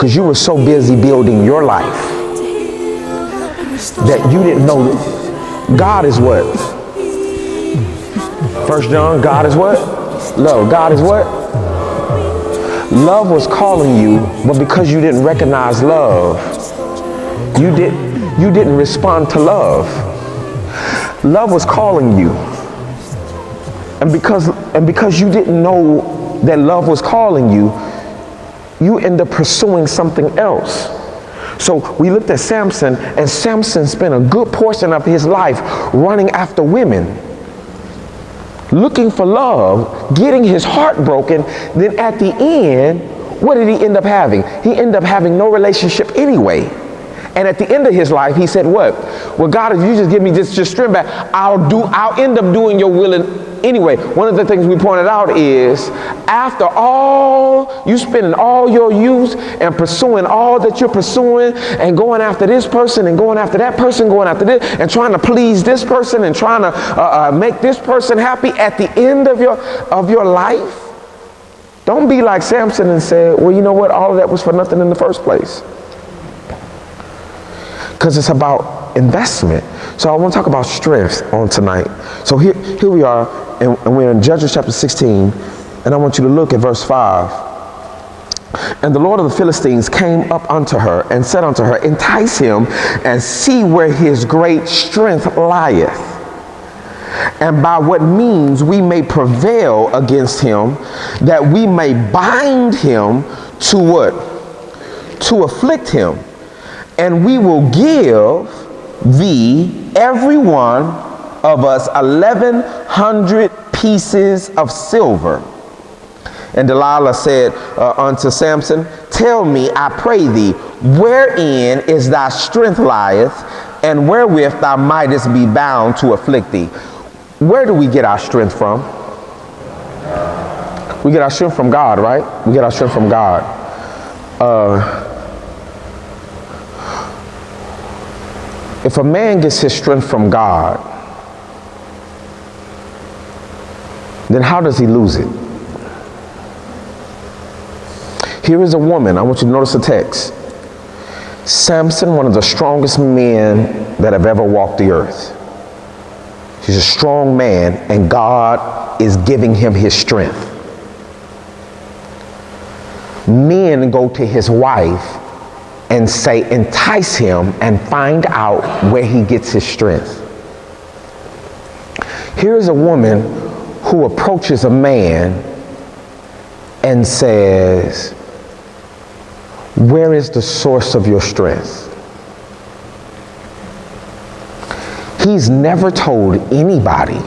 because you were so busy building your life that you didn't know God is what? 1 John, God is what? Love. God is what? Love was calling you, but because you didn't recognize love, you didn't respond to love. Love was calling you. And because you didn't know that love was calling you, you end up pursuing something else. So we looked at Samson, and Samson spent a good portion of his life running after women, looking for love, getting his heart broken. Then at the end, what did he end up having? He ended up having no relationship anyway. And at the end of his life, he said, what? Well, God, if you just give me just strength back, I'll end up doing your will anyway. One of the things we pointed out is, after all, you spending all your youth and pursuing all that you're pursuing and going after this person and going after that person, going after this and trying to please this person and trying to make this person happy, at the end of your life, don't be like Samson and say, well, you know what? All of that was for nothing in the first place. Because it's about investment. So I want to talk about strength on tonight. So here we are, and we're in Judges chapter 16, and I want you to look at verse 5. And the Lord of the Philistines came up unto her and said unto her, entice him and see where his great strength lieth, and by what means we may prevail against him, that we may bind him to what? To afflict him. And we will give thee, every one of us, 1,100 pieces of silver. And Delilah said unto Samson, tell me, I pray thee, wherein is thy strength lieth, and wherewith thou mightest be bound to afflict thee. Where do we get our strength from? We get our strength from God, right? We get our strength from God. If a man gets his strength from God, then how does he lose it? Here is a woman. I want you to notice the text. Samson, one of the strongest men that have ever walked the earth. He's a strong man, and God is giving him his strength. Men go to his wife and say, entice him and find out where he gets his strength. Here's a woman who approaches a man and says, where is the source of your strength? He's never told anybody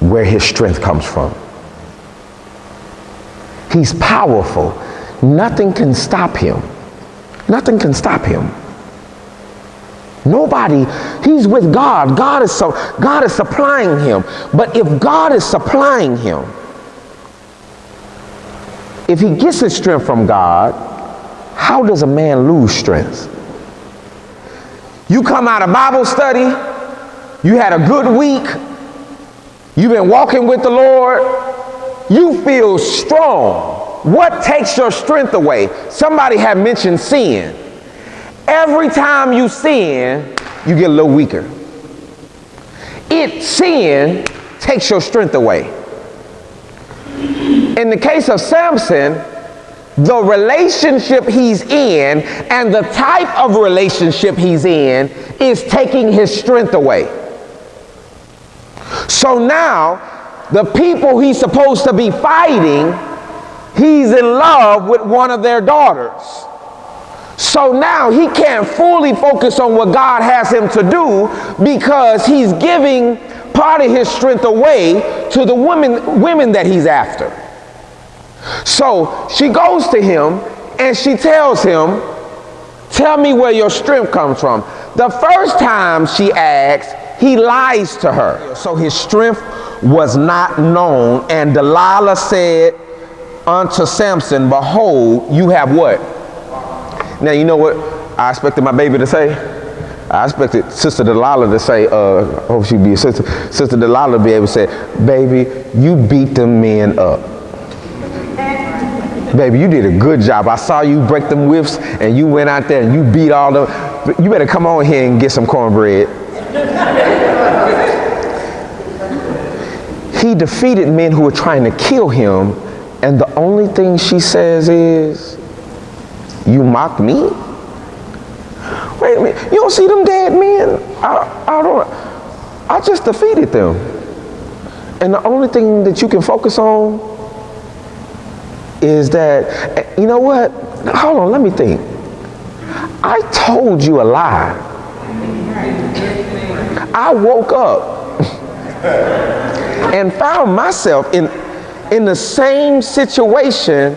where his strength comes from. He's powerful. Nothing can stop him. Nothing can stop him. Nobody. He's with God. God is supplying him. But if God is supplying him, if he gets his strength from God, how does a man lose strength? You come out of Bible study, you had a good week, you've been walking with the Lord, you feel strong. What takes your strength away? Somebody had mentioned sin. Every time you sin, you get a little weaker. Sin takes your strength away. In the case of Samson, the relationship he's in and the type of relationship he's in is taking his strength away. So now, the people he's supposed to be fighting, he's in love with one of their daughters. So now he can't fully focus on what God has him to do because he's giving part of his strength away to the women that he's after. So she goes to him and she tells him, tell me where your strength comes from. The first time she asks, he lies to her. So his strength was not known. And Delilah said unto Samson, behold, you have what? Now, you know what I expected my baby to say? I expected Sister Delilah to say, I hope she'd be a sister. Sister Delilah to be able to say, baby, you beat them men up. Baby, you did a good job. I saw you break them whips and you went out there and you beat all them. You better come on here and get some cornbread. He defeated men who were trying to kill him, and the only thing she says is, you mocked me? Wait a minute, you don't see them dead men? I just defeated them. And the only thing that you can focus on is that, you know what? Hold on, let me think. I told you a lie. I woke up and found myself in the same situation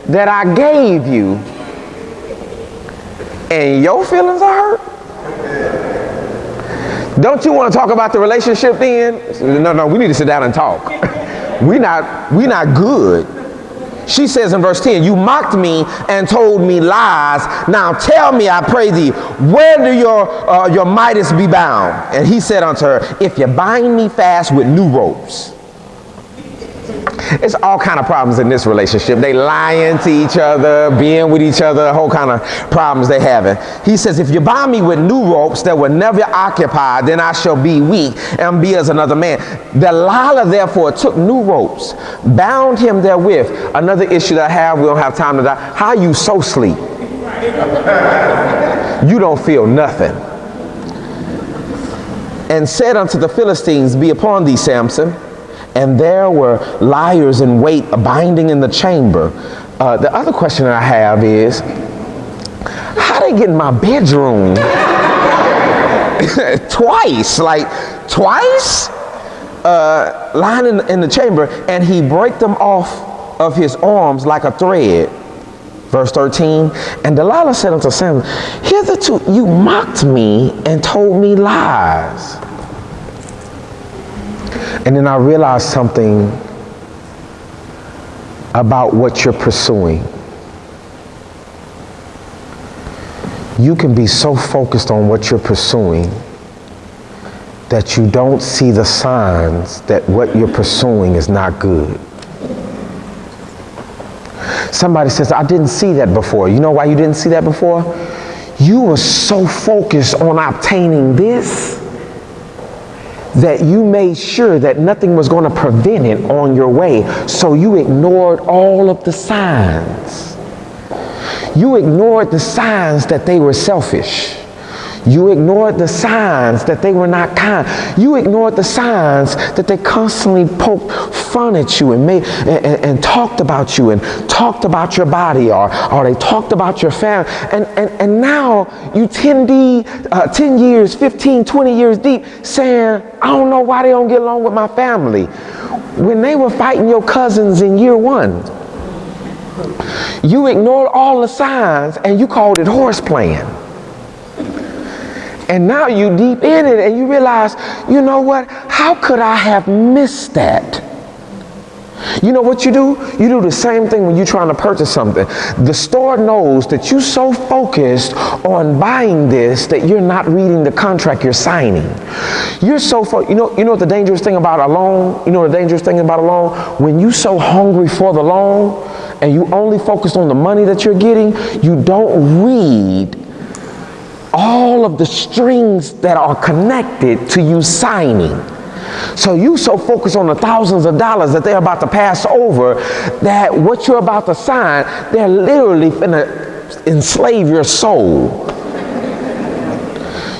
that I gave you. And your feelings are hurt? Don't you want to talk about the relationship then? No, we need to sit down and talk. we not good. She says in verse 10, you mocked me and told me lies. Now tell me, I pray thee, where do your Midas be bound? And he said unto her, if you bind me fast with new ropes. It's all kind of problems in this relationship. They lying to each other, being with each other, a whole kind of problems they having. He says, if you bind me with new ropes that will never occupy, then I shall be weak and be as another man. Delilah therefore took new ropes, bound him therewith. Another issue that I have, we don't have time to die. How you so sleep? You don't feel nothing. And said unto the Philistines, be upon thee, Samson. And there were liars in wait binding in the chamber. The other question that I have is, how they get in my bedroom twice? Lying in the chamber, and he break them off of his arms like a thread. Verse 13, and Delilah said unto Samson, hitherto you mocked me and told me lies. And then I realized something about what you're pursuing. You can be so focused on what you're pursuing that you don't see the signs that what you're pursuing is not good. Somebody says, I didn't see that before. You know why you didn't see that before? You were so focused on obtaining this that you made sure that nothing was going to prevent it on your way. So you ignored all of the signs. You ignored the signs that they were selfish. You ignored the signs that they were not kind. You ignored the signs that they constantly poked fun at you and made and talked about you and talked about your body, or they talked about your family. And now you 10 years, 15, 20 years deep saying, I don't know why they don't get along with my family. When they were fighting your cousins in year one, you ignored all the signs and you called it horse playing. And now you deep in it and you realize, you know what? How could I have missed that? You know what you do? You do the same thing when you're trying to purchase something. The store knows that you're so focused on buying this that you're not reading the contract you're signing. You're so you know what the dangerous thing about a loan? You know the dangerous thing about a loan? When you're so hungry for the loan and you only focus on the money that you're getting, you don't read all of the strings that are connected to you signing. So you so focused on the thousands of dollars that they're about to pass over that what you're about to sign, they're literally finna enslave your soul.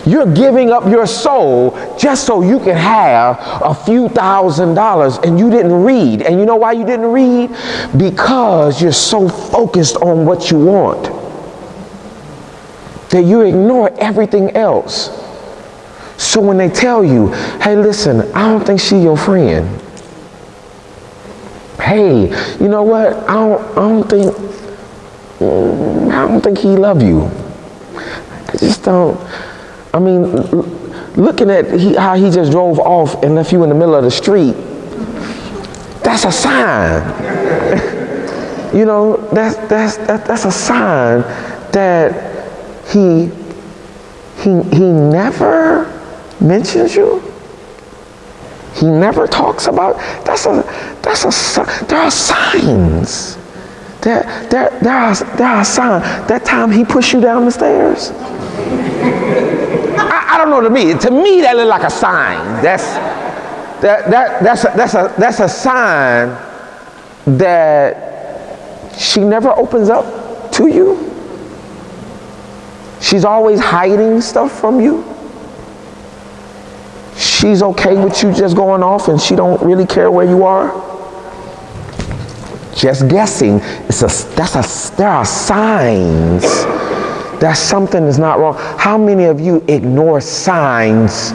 You're giving up your soul just so you can have a few $1,000s, and you didn't read. And you know why you didn't read? Because you're so focused on what you want that you ignore everything else. So when they tell you, hey, listen, I don't think she your friend. Hey, you know what? I don't think he love you. I just don't. I mean, looking at how he just drove off and left you in the middle of the street, that's a sign. You know, that's a sign that he never mentions you. He never talks about. There are signs there are signs. That time he pushed you down the stairs. I don't know, to me that looked like a sign. That's a sign that she never opens up to you. She's always hiding stuff from you. She's okay with you just going off and she don't really care where you are. Just guessing. There are signs that something is not wrong. How many of you ignore signs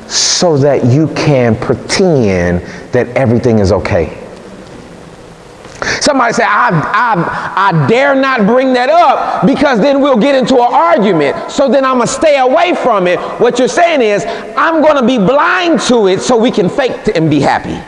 so that you can pretend that everything is okay? Somebody say, I dare not bring that up because then we'll get into an argument. So then I'm going to stay away from it. What you're saying is, I'm going to be blind to it so we can fake and be happy.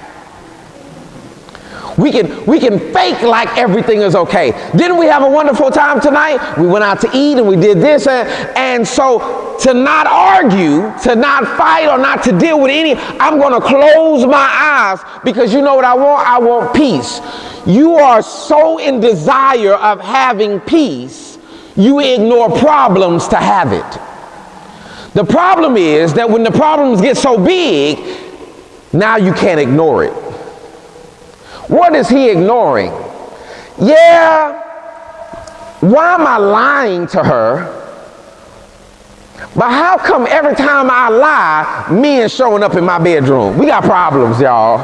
We can fake like everything is okay. Didn't we have a wonderful time tonight? We went out to eat and we did this. And so to not argue, to not fight, or not to deal with any, I'm going to close my eyes because you know what I want? I want peace. You are so in desire of having peace, you ignore problems to have it. The problem is that when the problems get so big, now you can't ignore it. What is he ignoring? Yeah, why am I lying to her? But how come every time I lie, men showing up in my bedroom? We got problems, y'all.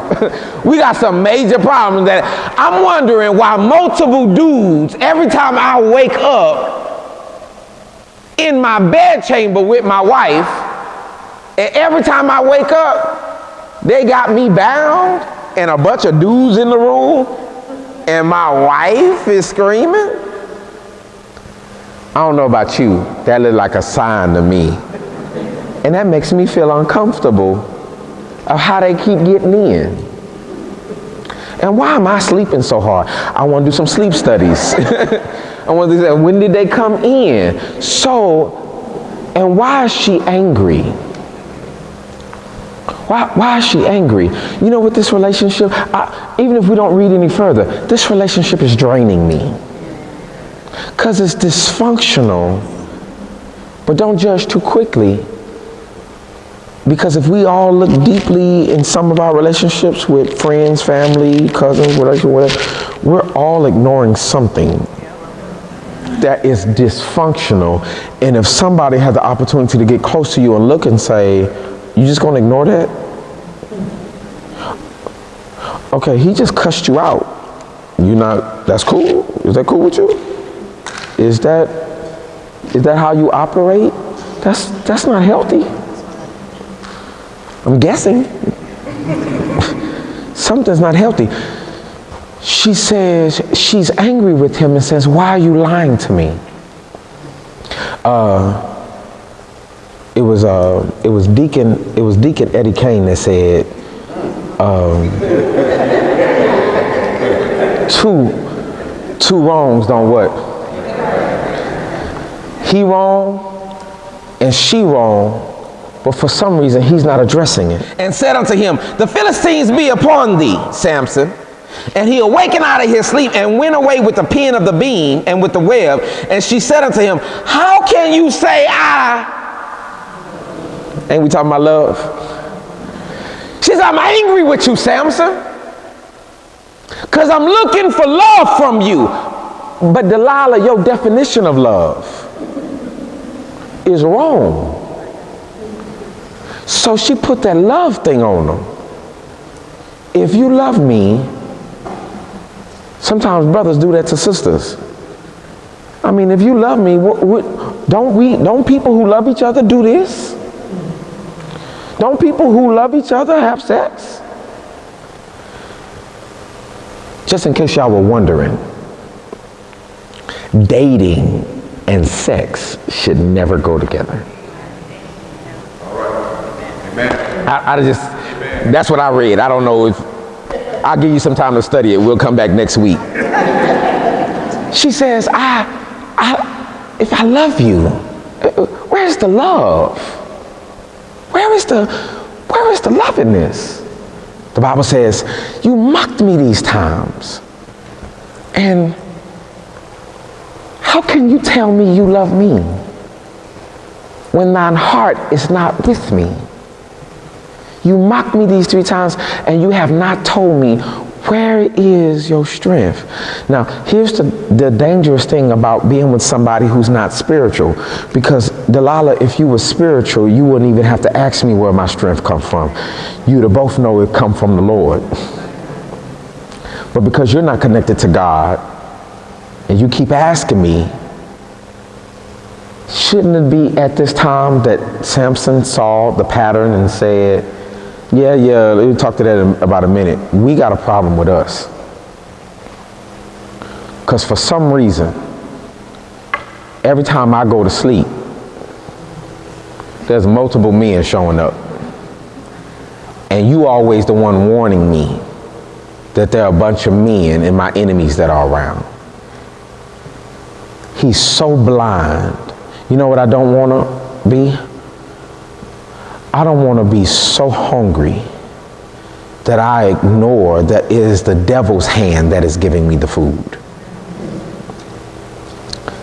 We got some major problems that I'm wondering why multiple dudes, every time I wake up in my bed chamber with my wife, and every time I wake up, they got me bound and a bunch of dudes in the room, and my wife is screaming. I don't know about you, that looked like a sign to me. And that makes me feel uncomfortable of how they keep getting in. And why am I sleeping so hard? I want to do some sleep studies. I want to say, when did they come in? So, and why is she angry? Why is she angry? You know, with this relationship, even if we don't read any further, this relationship is draining me. Because it's dysfunctional. But don't judge too quickly. Because if we all look deeply in some of our relationships with friends, family, cousins, whatever, we're all ignoring something that is dysfunctional. And if somebody had the opportunity to get close to you and look and say, you just gonna ignore that? Okay, he just cussed you out. You not, that's cool? Is that cool with you? Is that how you operate? That's not healthy. I'm guessing. Something's not healthy. She says, she's angry with him and says, why are you lying to me? It was Deacon Eddie Kane that said, two wrongs don't what? He wrong and she wrong, but for some reason he's not addressing it. And said unto him, the Philistines be upon thee, Samson. And he awakened out of his sleep and went away with the pin of the beam and with the web. And she said unto him, how can you say Ain't we talking about love? She said, I'm angry with you, Samson, because I'm looking for love from you. But Delilah, your definition of love is wrong. So she put that love thing on him. If you love me, sometimes brothers do that to sisters. I mean, if you love me, don't people who love each other do this? Don't people who love each other have sex? Just in case y'all were wondering, dating and sex should never go together. That's what I read. I don't know if, I'll give you some time to study it. We'll come back next week. She says, if I love you, where's the love? Where is the love in this? The Bible says, you mocked me these times. And how can you tell me you love me when thine heart is not with me? You mocked me these 3 times, and you have not told me, where is your strength? Now, here's the dangerous thing about being with somebody who's not spiritual. Because, Delilah, if you were spiritual, you wouldn't even have to ask me where my strength comes from. You'd have both know it come from the Lord. But because you're not connected to God, and you keep asking me, shouldn't it be at this time that Samson saw the pattern and said, yeah, we'll talk to that in about a minute. We got a problem with us. Because for some reason, every time I go to sleep, there's multiple men showing up. And you always the one warning me that there are a bunch of men and my enemies that are around. He's so blind. You know what I don't want to be? I don't want to be so hungry that I ignore that it is the devil's hand that is giving me the food.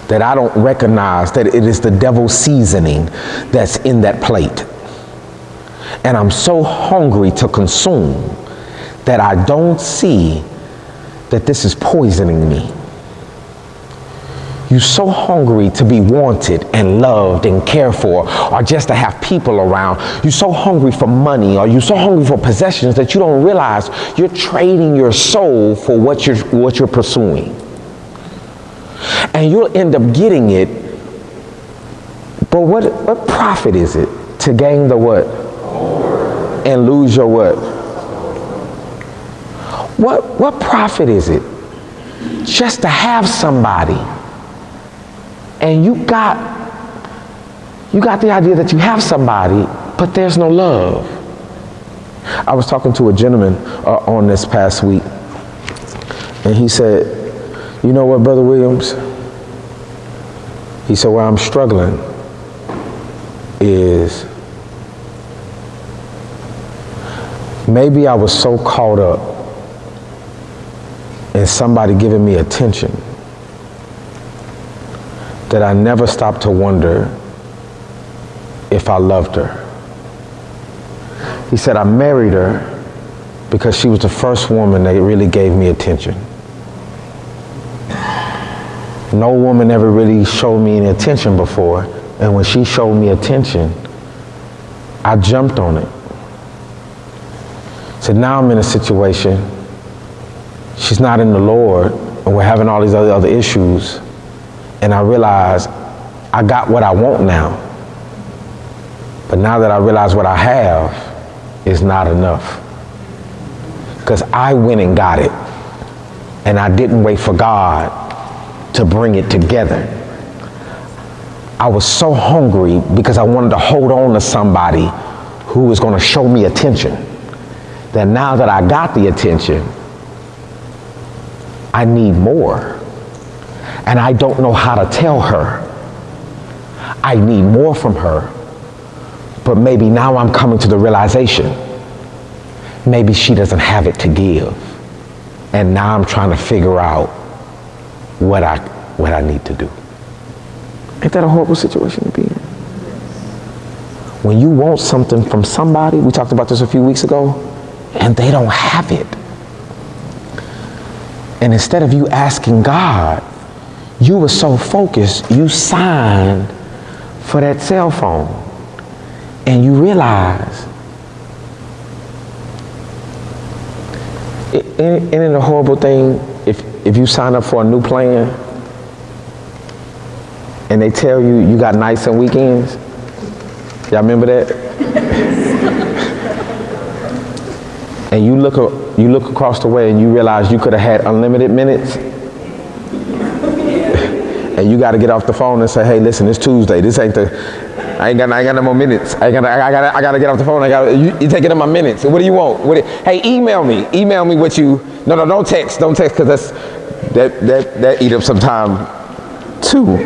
That I don't recognize that it is the devil's seasoning that's in that plate. And I'm so hungry to consume that I don't see that this is poisoning me. You're so hungry to be wanted and loved and cared for, or just to have people around. You're so hungry for money, or you're so hungry for possessions that you don't realize you're trading your soul for what you're pursuing. And you'll end up getting it. But what profit is it to gain the what? And lose your what? What profit is it just to have somebody? And you got the idea that you have somebody, but there's no love. I was talking to a gentleman on this past week, and he said, you know what, Brother Williams? He said, where I'm struggling is maybe I was so caught up in somebody giving me attention that I never stopped to wonder if I loved her. He said, I married her because she was the first woman that really gave me attention. No woman ever really showed me any attention before, and when she showed me attention, I jumped on it. So now I'm in a situation, she's not in the Lord, and we're having all these other issues. And I realize I got what I want now. But now that I realize what I have is not enough. Because I went and got it. And I didn't wait for God to bring it together. I was so hungry because I wanted to hold on to somebody who was going to show me attention. That now that I got the attention, I need more. And I don't know how to tell her I need more from her. But maybe now I'm coming to the realization, maybe she doesn't have it to give. And now I'm trying to figure out what I need to do. Ain't that a horrible situation to be in? When you want something from somebody, we talked about this a few weeks ago, and they don't have it. And instead of you asking God, you were so focused, you signed for that cell phone. And you realize, isn't it a horrible thing if you sign up for a new plan and they tell you you got nights and weekends? Y'all remember that? And you look across the way and you realize you could have had unlimited minutes. And you got to get off the phone and say, hey, listen, it's Tuesday. This ain't I ain't got no more minutes. I got to get off the phone. You taking up my minutes. What do you want? Hey, email me what you, no, don't text, because that eat up some time too.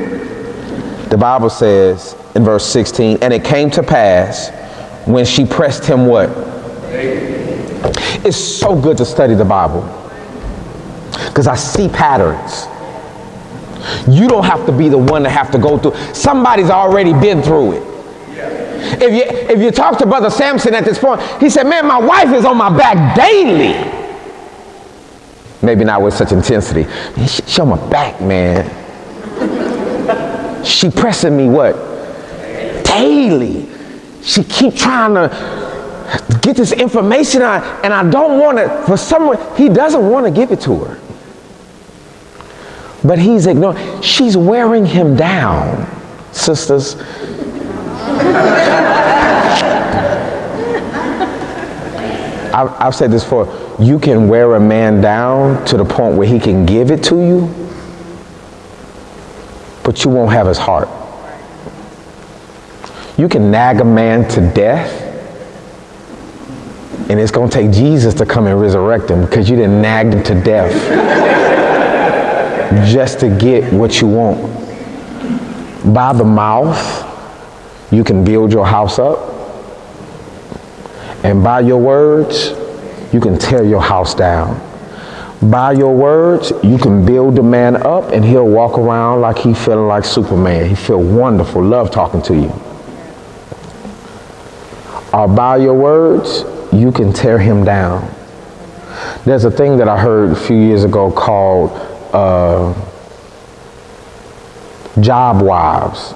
The Bible says in verse 16, and it came to pass when she pressed him what? It's so good to study the Bible because I see patterns. You don't have to be the one to have to go through. Somebody's already been through it. If you talk to Brother Samson at this point, he said, man, my wife is on my back daily. Maybe not with such intensity. She on my back, man. She pressing me what? Daily. She keep trying to get this information out, and I don't want it. For someone, he doesn't want to give it to her. But he's ignoring. She's wearing him down, sisters. I've said this before. You can wear a man down to the point where he can give it to you, but you won't have his heart. You can nag a man to death, and it's going to take Jesus to come and resurrect him because you didn't nag him to death just to get what you want. By the mouth, you can build your house up, and by your words, you can tear your house down. By your words, you can build a man up, and he'll walk around like he feeling like Superman. He feel wonderful, love talking to you. Or by your words, you can tear him down. There's a thing that I heard a few years ago called job wives.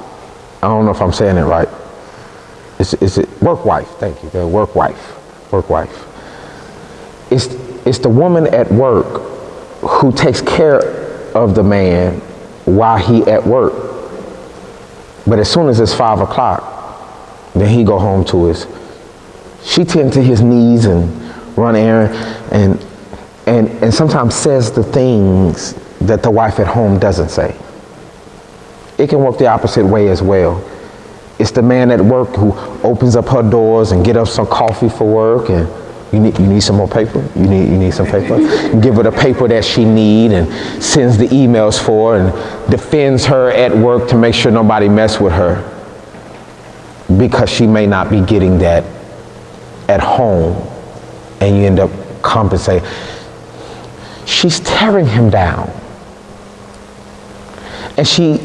I don't know if I'm saying it right. Is it work wife? Thank you. The work wife. Work wife. It's the woman at work who takes care of the man while he at work. But as soon as it's 5 o'clock, then he go home to his. She tend to his knees and run errands and sometimes says the things that the wife at home doesn't say. It can work the opposite way as well. It's the man at work who opens up her doors and get up some coffee for work, and you need some more paper? You need some paper? Give her the paper that she need and sends the emails for her and defends her at work to make sure nobody mess with her, because she may not be getting that at home, and you end up compensating. She's tearing him down. And she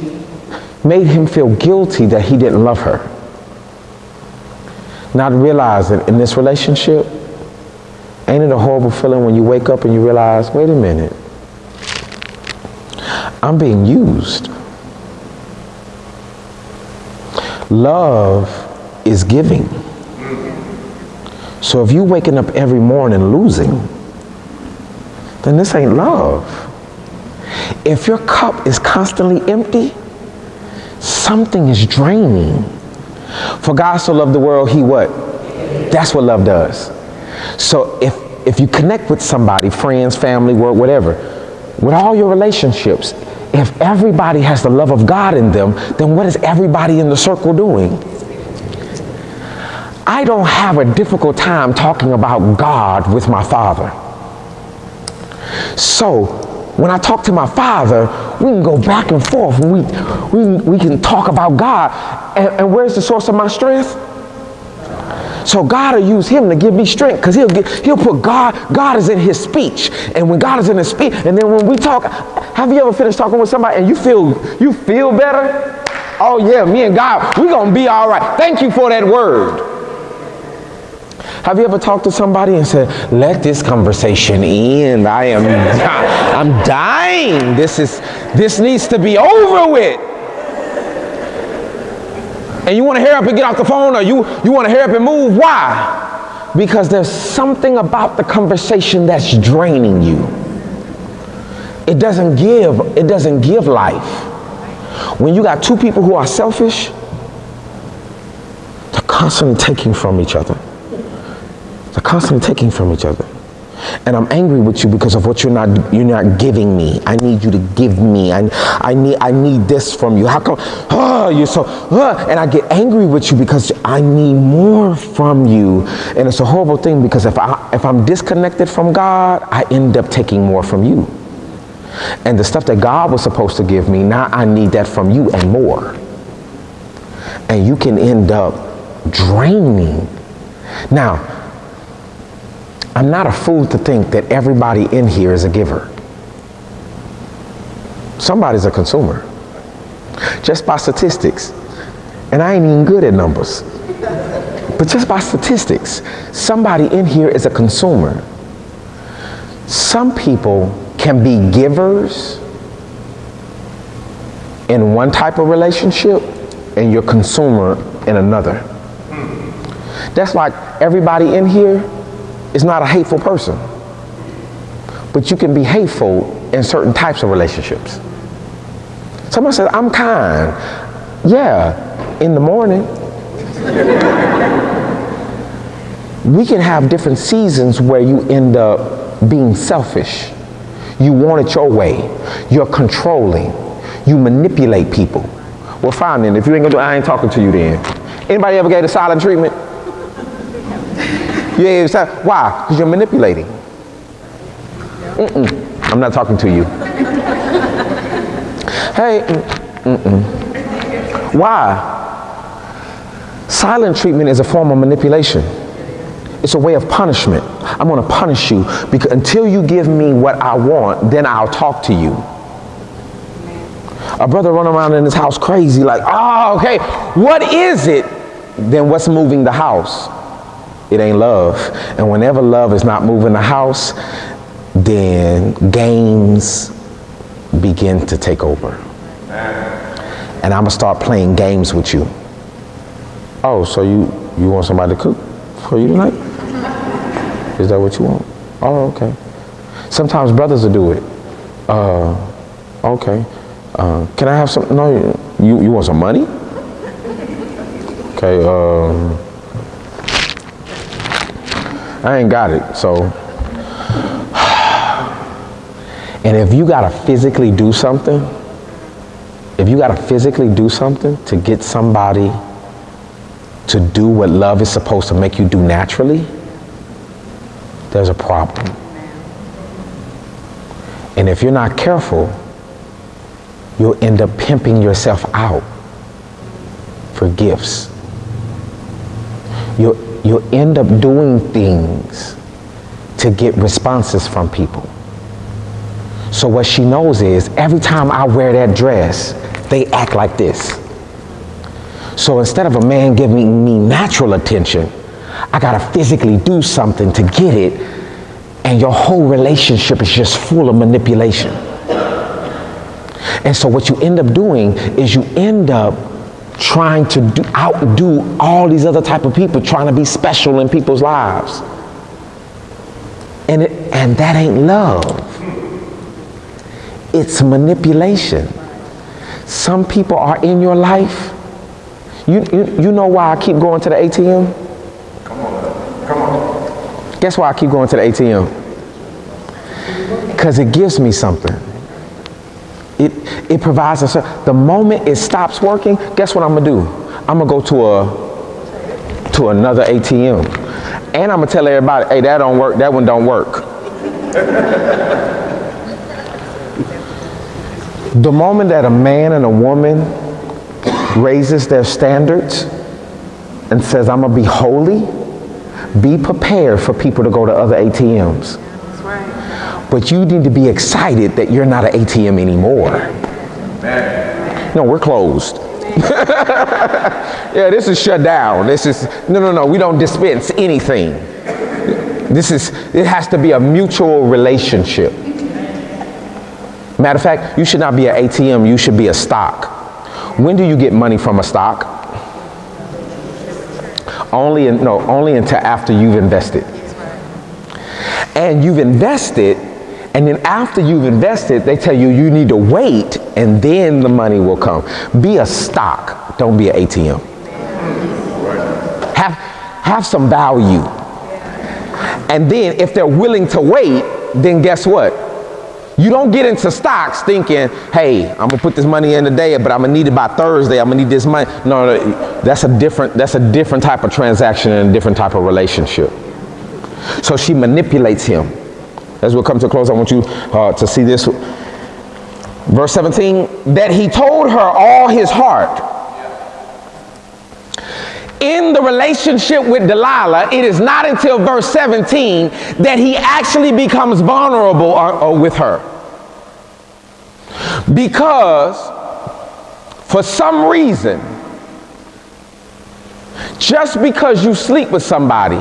made him feel guilty that he didn't love her. Not realizing in this relationship, ain't it a horrible feeling when you wake up and you realize, wait a minute, I'm being used. Love is giving. So if you're waking up every morning losing, then this ain't love. If your cup is constantly empty, something is draining. For God so loved the world, he what? That's what love does. So if you connect with somebody, friends, family, work, whatever, with all your relationships, if everybody has the love of God in them, then what is everybody in the circle doing? I don't have a difficult time talking about God with my father. So when I talk to my father, we can go back and forth. We can talk about God. And where's the source of my strength? So God will use him to give me strength, because he'll put God is in his speech. And when God is in his speech, and then when we talk, have you ever finished talking with somebody and you feel better? Oh yeah, me and God, we're going to be all right. Thank you for that word. Have you ever talked to somebody and said, let this conversation end. I'm dying. This needs to be over with. And you want to hurry up and get off the phone, or you want to hurry up and move. Why? Because there's something about the conversation that's draining you. It doesn't give life. When you got two people who are selfish, they're constantly taking from each other. They're constantly taking from each other. And I'm angry with you because of what you're not giving me. I need you to give me. I need this from you. How come you're so and I get angry with you because I need more from you. And it's a horrible thing, because if I'm disconnected from God, I end up taking more from you. And the stuff that God was supposed to give me, now I need that from you and more. And you can end up draining. Now, I'm not a fool to think that everybody in here is a giver. Somebody's a consumer. Just by statistics. And I ain't even good at numbers. But just by statistics, somebody in here is a consumer. Some people can be givers in one type of relationship and you're consumer in another. That's like everybody in here is not a hateful person. But you can be hateful in certain types of relationships. Someone said, I'm kind. Yeah, in the morning. We can have different seasons where you end up being selfish. You want it your way. You're controlling. You manipulate people. Well, fine then. If you ain't gonna do it, I ain't talking to you then. Anybody ever gave a silent treatment? Yeah, why? Because you're manipulating. I'm not talking to you. Hey, Why? Silent treatment is a form of manipulation. It's a way of punishment. I'm going to punish you because until you give me what I want, then I'll talk to you. A brother run around in his house crazy like, oh, okay, what is it? Then what's moving the house? It ain't love. And whenever love is not moving the house, then games begin to take over. And I'm going to start playing games with you. Oh, so you want somebody to cook for you tonight? Is that what you want? Oh, okay. Sometimes brothers will do it. Okay. Can I have some? No, you want some money? Okay. I ain't got it. So, and if you gotta physically do something, to get somebody to do what love is supposed to make you do naturally, there's a problem. And if you're not careful, you'll end up pimping yourself out for gifts. You'll end up doing things to get responses from people. So what she knows is every time I wear that dress, they act like this. So instead of a man giving me natural attention, I gotta physically do something to get it, and your whole relationship is just full of manipulation. And so what you end up doing is you end up trying to outdo all these other type of people, trying to be special in people's lives. And that ain't love. It's manipulation. Some people are in your life. You know why I keep going to the ATM? Come on. Guess why I keep going to the ATM? Because it gives me something. It provides us. The moment it stops working, guess what I'm gonna do? I'm gonna go to another ATM, and I'm gonna tell everybody, hey, that don't work. That one don't work. The moment that a man and a woman raises their standards and says, I'm gonna be holy, be prepared for people to go to other ATMs. That's right. But you need to be excited that you're not an ATM anymore. No, we're closed. Yeah, this is shut down. No, we don't dispense anything. It has to be a mutual relationship. Matter of fact, you should not be an ATM, you should be a stock. When do you get money from a stock? Only until after you've invested. And you've invested, and then after you've invested, they tell you you need to wait, and then the money will come. Be a stock, don't be an ATM. Have some value. And then if they're willing to wait, then guess what? You don't get into stocks thinking, hey, I'm gonna put this money in today, but I'm gonna need it by Thursday. I'm gonna need this money. No, that's a different type of transaction and a different type of relationship. So she manipulates him. As we'll come to a close, I want you to see this. Verse 17, that he told her all his heart. In the relationship with Delilah, it is not until verse 17 that he actually becomes vulnerable with her. Because for some reason, just because you sleep with somebody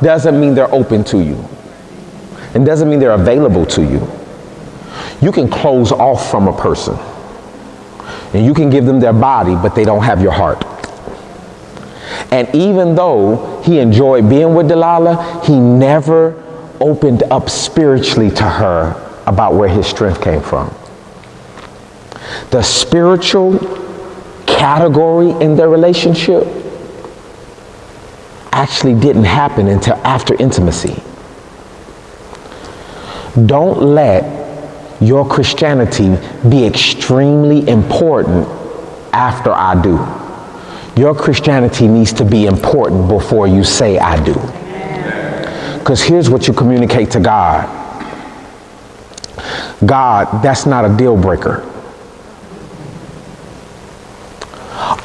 doesn't mean they're open to you. And doesn't mean they're available to you. You can close off from a person. And you can give them their body, but they don't have your heart. And even though he enjoyed being with Delilah, he never opened up spiritually to her about where his strength came from. The spiritual category in their relationship actually didn't happen until after intimacy. Don't let your Christianity be extremely important after I do. Your Christianity needs to be important before you say I do. Because here's what you communicate to God. God, that's not a deal breaker.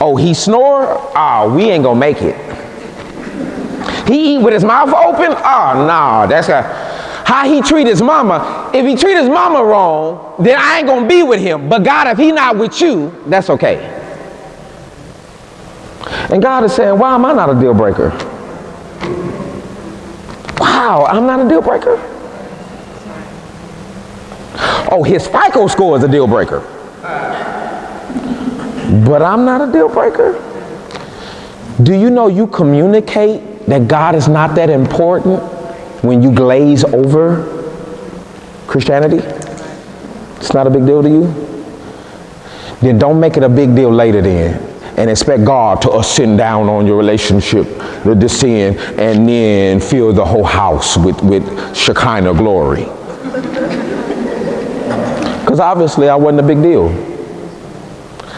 Oh, he snore? Oh, we ain't gonna make it. He eat with his mouth open? Oh, no, that's how he treat his mama. If he treat his mama wrong, then I ain't gonna be with him. But God, if he not with you, that's okay. And God is saying, why am I not a deal breaker? Wow, I'm not a deal breaker? Oh, his FICO score is a deal breaker. But I'm not a deal breaker? Do you know you communicate that God is not that important when you glaze over Christianity? It's not a big deal to you? Then don't make it a big deal later then and expect God to ascend down on your relationship, to descend, and then fill the whole house with Shekinah glory. Because obviously I wasn't a big deal.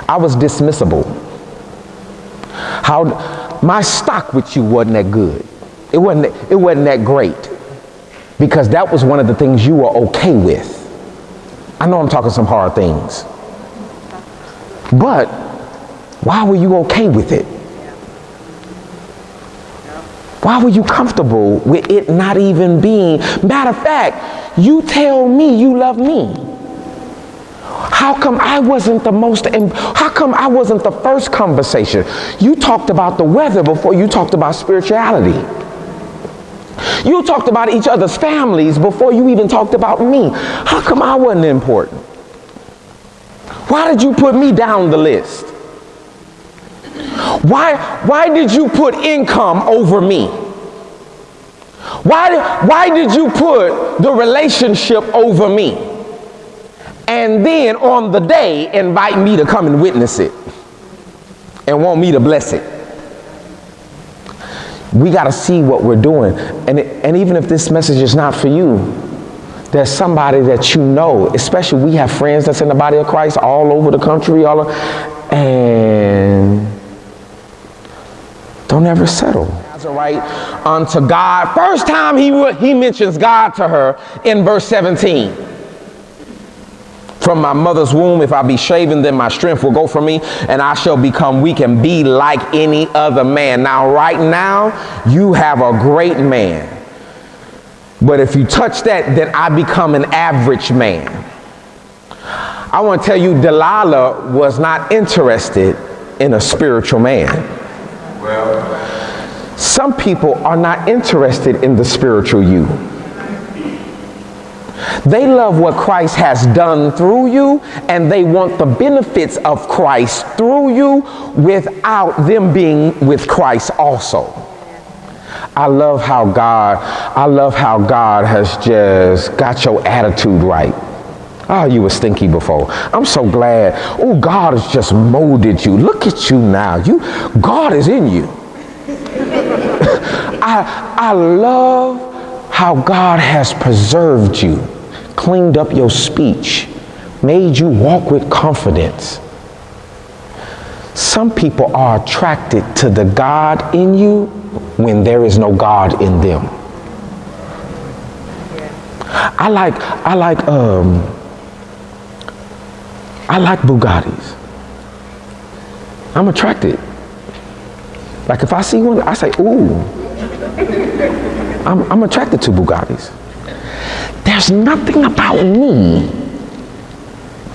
I was dismissible. My stock with you wasn't that good. It wasn't that great. Because that was one of the things you were okay with. I know I'm talking some hard things. But why were you okay with it? Why were you comfortable with it not even being? Matter of fact, you tell me you love me. How come I wasn't the first conversation? You talked about the weather before you talked about spirituality. You talked about each other's families before you even talked about me. How come I wasn't important? Why did you put me down the list? Why did you put income over me? Why did you put the relationship over me? And then on the day invite me to come and witness it and want me to bless it. We got to see what we're doing. And even if this message is not for you, there's somebody that you know, especially we have friends that's in the body of Christ all over the country, and don't ever settle. Right unto God. First time he mentions God to her in verse 17. From my mother's womb, if I be shaven, then my strength will go from me, and I shall become weak and be like any other man. Now, right now, you have a great man. But if you touch that, then I become an average man. I want to tell you, Delilah was not interested in a spiritual man. Some people are not interested in the spiritual you. They love what Christ has done through you, and they want the benefits of Christ through you without them being with Christ also. I love how God has just got your attitude right. Oh, you were stinky before. I'm so glad. Oh, God has just molded you. Look at you now. God is in you. I love how God has preserved you, cleaned up your speech, made you walk with confidence. Some people are attracted to the God in you when there is no God in them. I like Bugattis. I'm attracted. Like if I see one, I say, ooh. I'm attracted to Bugattis. There's nothing about me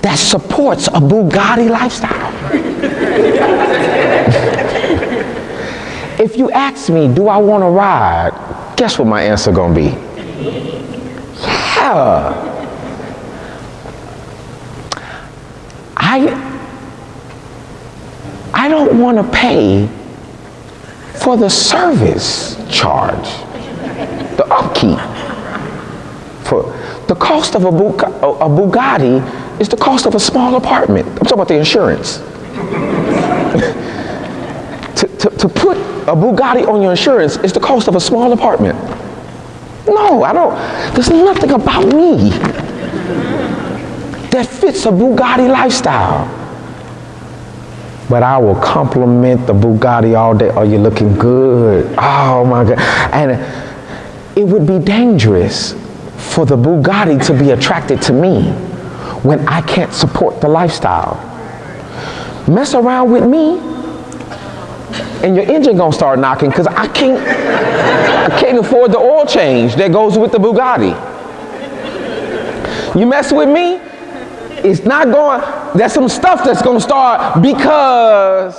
that supports a Bugatti lifestyle. If you ask me, do I want to ride? Guess what my answer gonna be? Yeah. I don't want to pay for the service charge, the upkeep. For the cost of a Bugatti is the cost of a small apartment. I'm talking about the insurance. to put a Bugatti on your insurance is the cost of a small apartment. No, I don't. There's nothing about me that fits a Bugatti lifestyle. But I will compliment the Bugatti all day. Oh, you're looking good. Oh my God. And it would be dangerous for the Bugatti to be attracted to me when I can't support the lifestyle. Mess around with me and your engine gonna start knocking because I can't afford the oil change that goes with the Bugatti. You mess with me, it's not going, there's some stuff that's going to start because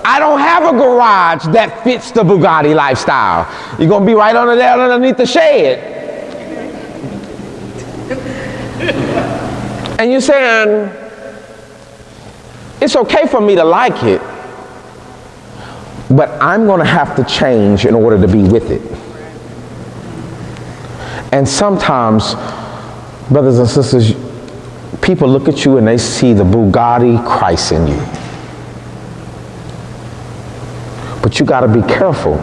I don't have a garage that fits the Bugatti lifestyle. You're going to be right under there underneath the shed. And you're saying, it's okay for me to like it, but I'm going to have to change in order to be with it. And sometimes, brothers and sisters, people look at you and they see the Bugatti Christ in you. But you got to be careful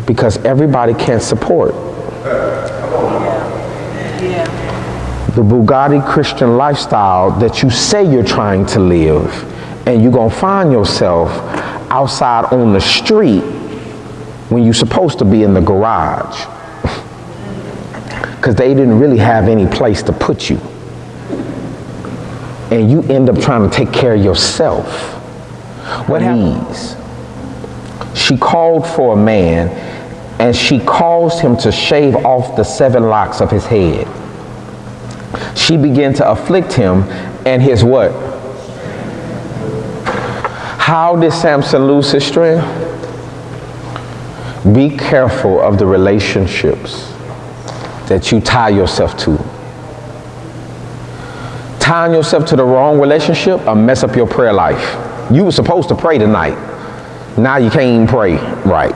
because everybody can't support the Bugatti Christian lifestyle that you say you're trying to live, and you're going to find yourself outside on the street when you're supposed to be in the garage because they didn't really have any place to put you. And you end up trying to take care of yourself. What happens? She called for a man, and she caused him to shave off the 7 locks of his head. She began to afflict him and his what? How did Samson lose his strength? Be careful of the relationships that you tie yourself to. Tying yourself to the wrong relationship will mess up your prayer life. You were supposed to pray tonight. Now you can't even pray right.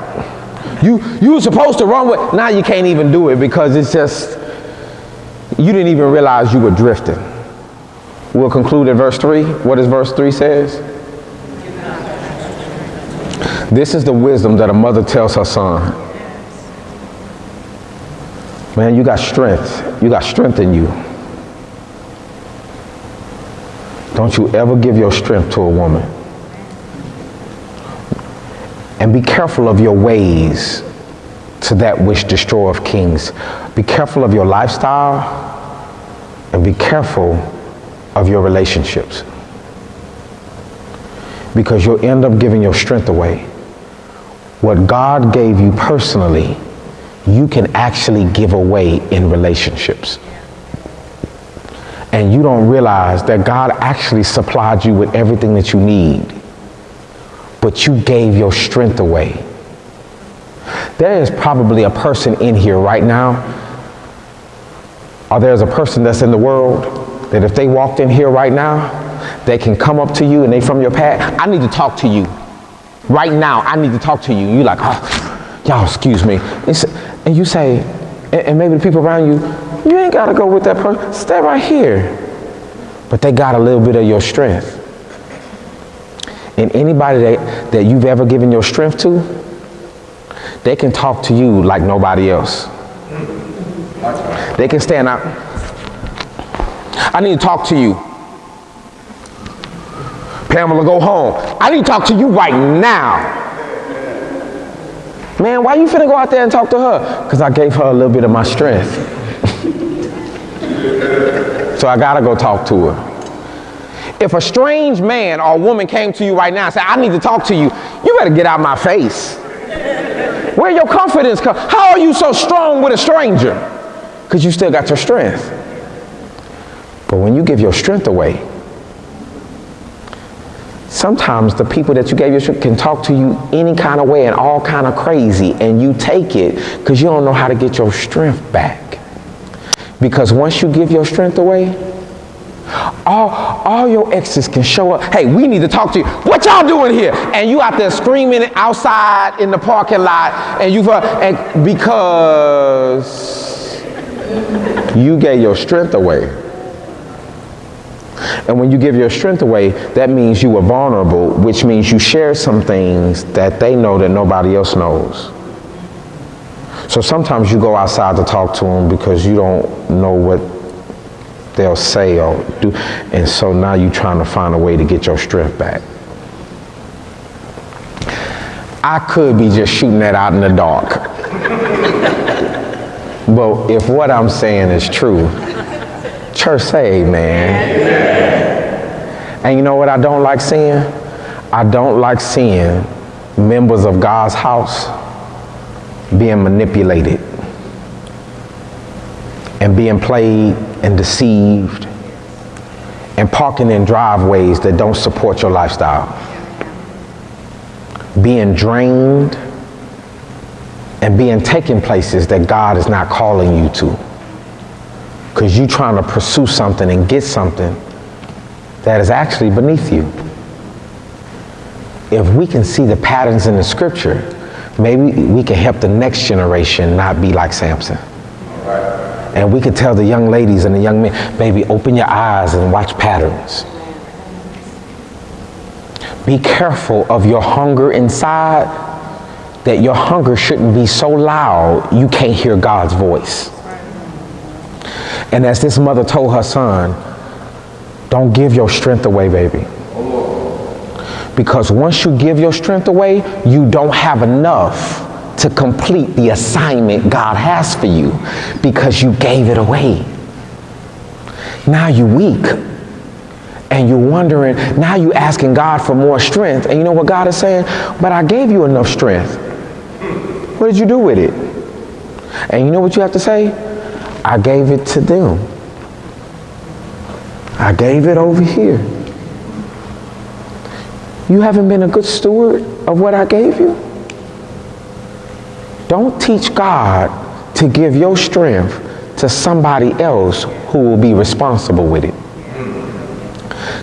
You were supposed to run with, now you can't even do it because it's just, you didn't even realize you were drifting. We'll conclude at verse 3. What does verse 3 says? This is the wisdom that a mother tells her son. Man, you got strength. You got strength in you. Don't you ever give your strength to a woman. And be careful of your ways to that which destroyeth kings. Be careful of your lifestyle and be careful of your relationships. Because you'll end up giving your strength away. What God gave you personally, you can actually give away in relationships. And you don't realize that God actually supplied you with everything that you need, but you gave your strength away. There is probably a person in here right now, or there's a person that's in the world that if they walked in here right now, they can come up to you and they from your past, I need to talk to you. Right now, I need to talk to you. You like, oh, y'all, excuse me. And you say, and maybe the people around you, you ain't got to go with that person. Stay right here. But they got a little bit of your strength. And anybody that you've ever given your strength to, they can talk to you like nobody else. They can stand out. I need to talk to you. Pamela, go home. I need to talk to you right now. Man, why you finna go out there and talk to her? Because I gave her a little bit of my strength. So I gotta go talk to her. If a strange man or woman came to you right now and said, I need to talk to you, you better get out my face. Where your confidence come? How are you so strong with a stranger? Because you still got your strength. But when you give your strength away, sometimes the people that you gave your strength can talk to you any kind of way and all kind of crazy, and you take it because you don't know how to get your strength back. Because once you give your strength away, all your exes can show up. Hey, we need to talk to you. What y'all doing here? And you out there screaming outside in the parking lot, and because you gave your strength away. And when you give your strength away, that means you were vulnerable, which means you share some things that they know that nobody else knows. So sometimes you go outside to talk to them because you don't know what they'll say or do. And so now you're trying to find a way to get your strength back. I could be just shooting that out in the dark. But if what I'm saying is true, church, say amen. And you know what I don't like seeing? I don't like seeing members of God's house being manipulated and being played and deceived and parking in driveways that don't support your lifestyle, being drained and being taken places that God is not calling you to, because you're trying to pursue something and get something that is actually beneath you. If we can see the patterns in the scripture, maybe we can help the next generation not be like Samson. And we could tell the young ladies and the young men, baby, open your eyes and watch patterns. Be careful of your hunger inside, that your hunger shouldn't be so loud you can't hear God's voice. And as this mother told her son, don't give your strength away, baby. Because once you give your strength away, you don't have enough to complete the assignment God has for you because you gave it away. Now you're weak and you're wondering, now you're asking God for more strength. And you know what God is saying? But I gave you enough strength. What did you do with it? And you know what you have to say? I gave it to them. I gave it over here. You haven't been a good steward of what I gave you? Don't teach God to give your strength to somebody else who will be responsible with it.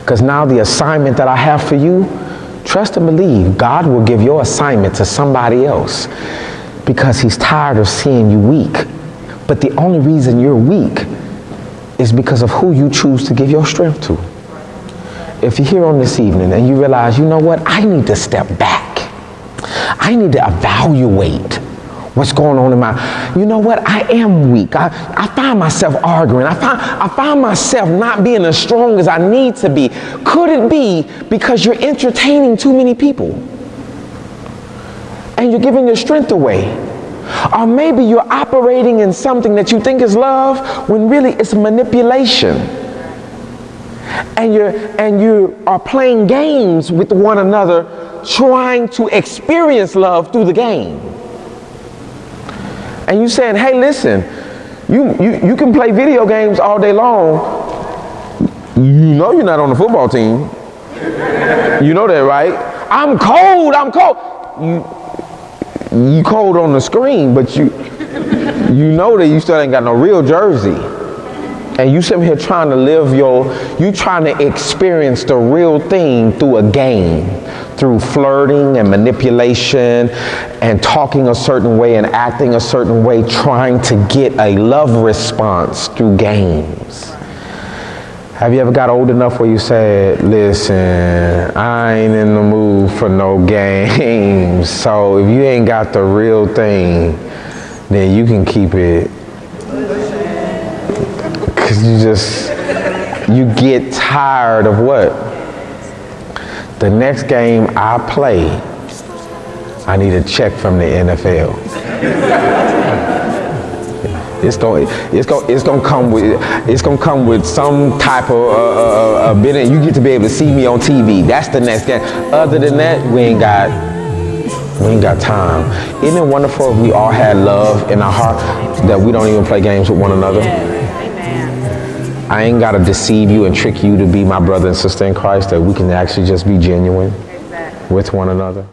Because now the assignment that I have for you, trust and believe, God will give your assignment to somebody else because he's tired of seeing you weak. But the only reason you're weak is because of who you choose to give your strength to. If you're here on this evening and you realize, you know what, I need to step back. I need to evaluate what's going on in my, you know what, I am weak. I find myself arguing. I find myself not being as strong as I need to be. Could it be because you're entertaining too many people and you're giving your strength away? Or maybe you're operating in something that you think is love when really it's manipulation. And you are playing games with one another, trying to experience love through the game. And you saying, hey, listen, you can play video games all day long. You know you're not on the football team. You know that, right? I'm cold. You cold on the screen, but you know that you still ain't got no real jersey. And you sitting here trying to live you trying to experience the real thing through a game, through flirting and manipulation and talking a certain way and acting a certain way, trying to get a love response through games. Have you ever got old enough where you said, listen, I ain't in the mood for no games. So if you ain't got the real thing, then you can keep it. Because you get tired of what? The next game I play, I need a check from the NFL. It's gonna come with some type of bit. You get to be able to see me on TV. That's the next game. Other than that, we ain't got time. Isn't it wonderful if we all had love in our heart that we don't even play games with one another? I ain't got to deceive you and trick you to be my brother and sister in Christ, that we can actually just be genuine with one another.